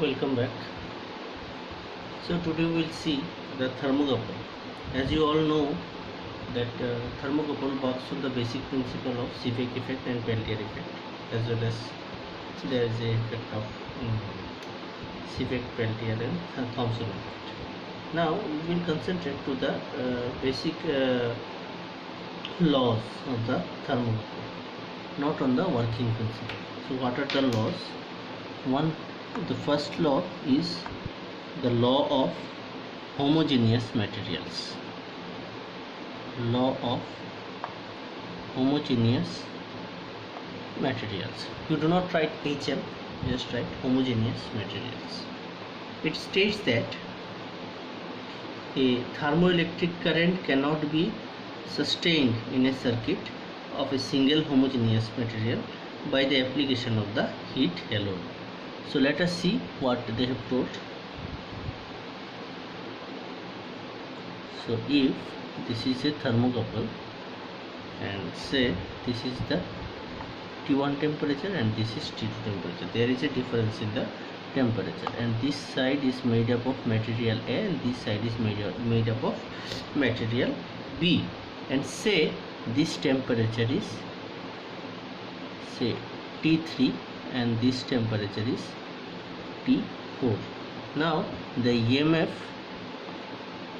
Welcome back. So today we'll see the thermocouple. As you all know that thermocouple works on the basic principle of Seebeck effect and Peltier effect, as well as there is a effect of Seebeck, Peltier and Thomson effect. Now we will concentrate to the basic laws of the thermocouple, not on the working principle. So what are the laws? The first law is the law of homogeneous materials. Law of homogeneous materials. You do not write HM, just write homogeneous materials. It states that a thermoelectric current cannot be sustained in a circuit of a single homogeneous material by the application of the heat alone. So let us see what they have told. So if this is a thermocouple and say this is the T1 temperature and this is T2 temperature, there is a difference in the temperature, and this side is made up of material A and this side is made up of material B, and say this temperature is say T3 and this temperature is T4. Now the EMF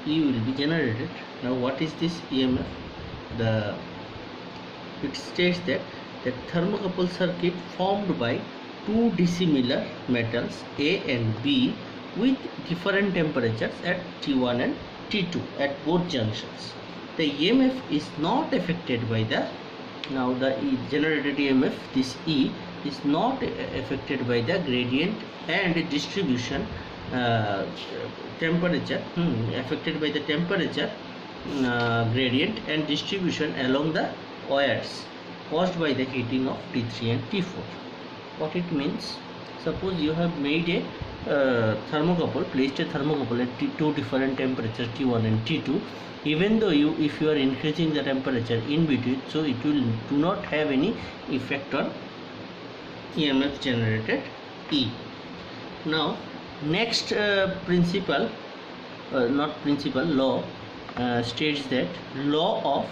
E will be generated. Now what is this EMF? It states that the thermocouple circuit formed by two dissimilar metals A and B with different temperatures at T1 and T2 at both junctions. The EMF is not affected by the generated EMF, this E is not affected by the gradient and distribution temperature affected by the temperature gradient and distribution along the wires caused by the heating of T3 and T4. What it means? Suppose you have made a thermocouple, placed a thermocouple at two different temperatures T1 and T2. Even though if you are increasing the temperature in between, so it will do not have any effect on EMF generated E. Now next law states that law of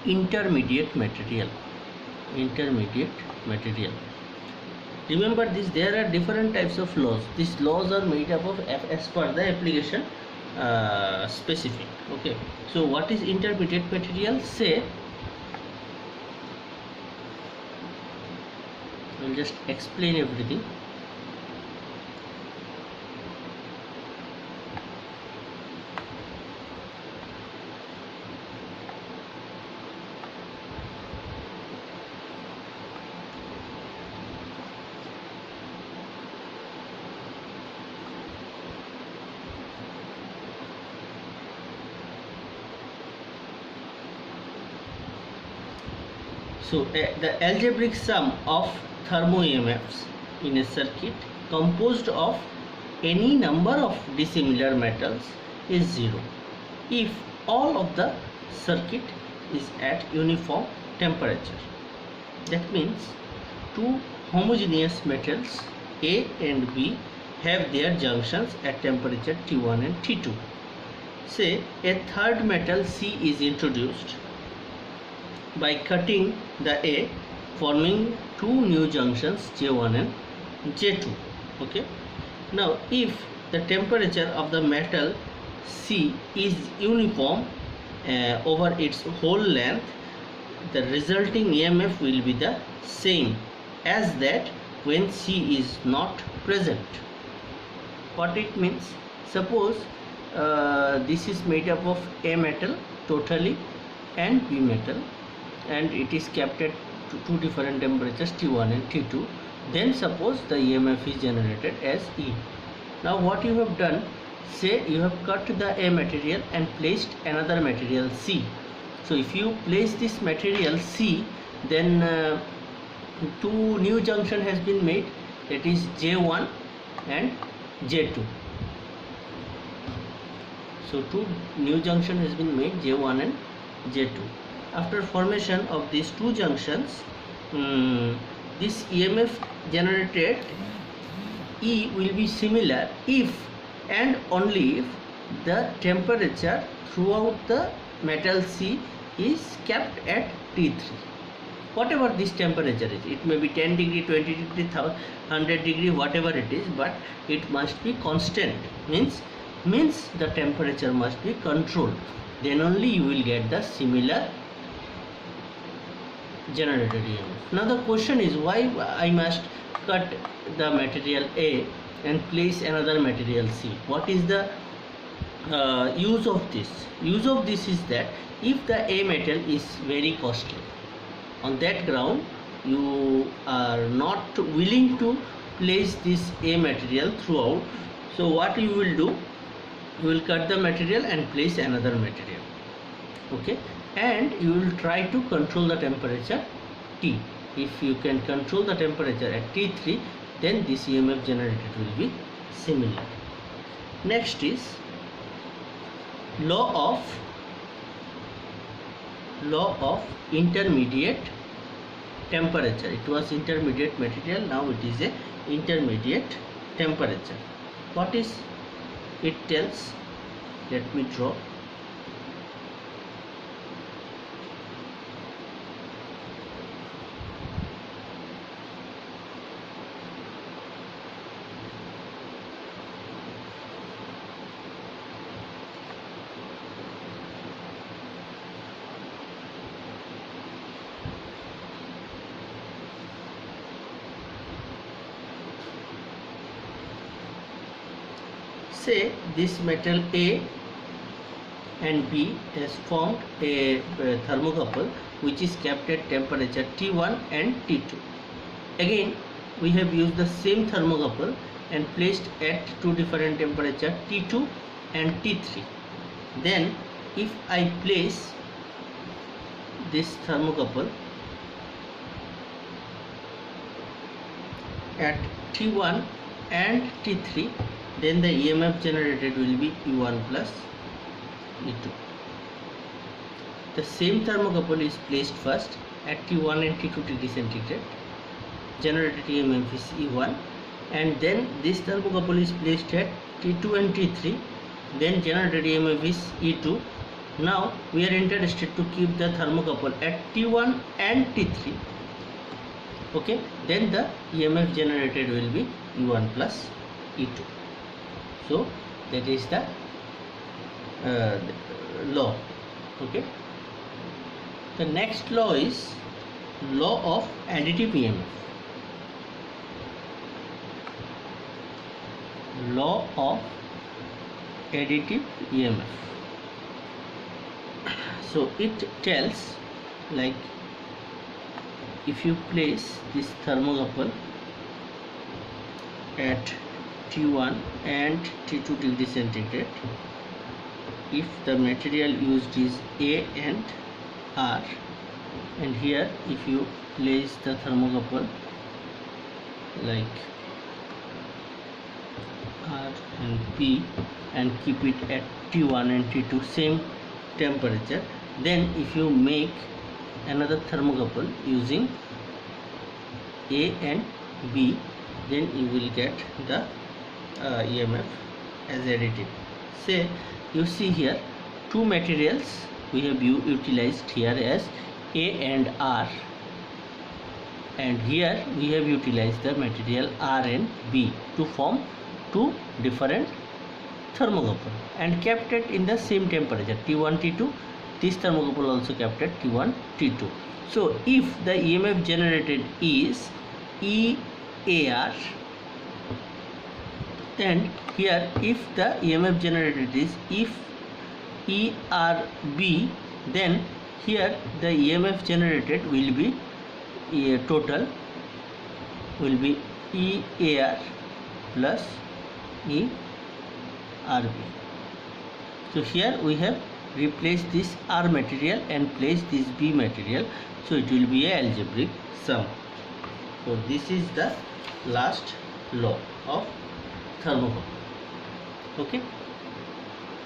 intermediate material. Remember this, there are different types of laws. These laws are made up of as per the application specific. Okay, so what is intermediate material? Say, I will just explain everything. So the algebraic sum of thermo EMFs in a circuit composed of any number of dissimilar metals is 0 if all of the circuit is at uniform temperature. That means two homogeneous metals A and B have their junctions at temperature T1 and T2. Say a third metal C is introduced by cutting the A, forming two new junctions J1 and J2. Okay. Now if the temperature of the metal C is uniform over its whole length, the resulting EMF will be the same as that when C is not present. What it means? Suppose this is made up of A metal totally and B metal, and it is kept at two different temperatures T1 and T2. Then suppose the EMF is generated as E. Now what you have done, say you have cut the A material and placed another material C. So if you place this material C, then two new junction has been made, that is J1 and J2. So two new junction has been made, J1 and J2. After formation of these two junctions, this EMF generated E will be similar if and only if the temperature throughout the metal C is kept at T3. Whatever this temperature is, it may be 10 degree, 20 degree, 100 degree, whatever it is, but it must be constant, means the temperature must be controlled. Then only you will get the similar generated EMF. Now the question is, why I must cut the material A and place another material C? What is the use of this? Use of this is that if the A metal is very costly, on that ground you are not willing to place this A material throughout, so what you will do, you will cut the material and place another material, okay, and you will try to control the temperature T. If you can control the temperature at T3, then this EMF generated will be similar. Next is law of intermediate temperature. It was intermediate material, now it is a intermediate temperature. What is it tells? Let me draw. Say this metal A and B has formed a thermocouple which is kept at temperature T1 and T2. Again we have used the same thermocouple and placed at two different temperature T2 and T3. Then if I place this thermocouple at T1 and T3, then the EMF generated will be E1 plus E2. The same thermocouple is placed first at T1 and T2 degree centigrade. Generated EMF is E1, and then this thermocouple is placed at T2 and T3. Then generated EMF is E2. Now we are interested to keep the thermocouple at T1 and T3. Okay, then the EMF generated will be E1 plus E2. So that is the law. Okay. The next law is law of additive EMF. Law of additive EMF. So it tells, like, if you place this thermocouple at T1 and T2 degree centigrade, if the material used is A and R, and here if you place the thermocouple like R and P and keep it at T1 and T2 same temperature, then if you make another thermocouple using A and B, then you will get the EMF as additive. Say you see here two materials we have utilized here as A and R, and here we have utilized the material R and B to form two different thermocouple and kept it in the same temperature T1 T2. This thermocouple also kept at T1 T2. So if the EMF generated is EAR, and here if the EMF generated is if ERB, then here the EMF generated will be total will be EAR plus ERB. So here we have replaced this R material and placed this B material, so it will be a algebraic sum. So this is the last law of thermocouple. Okay.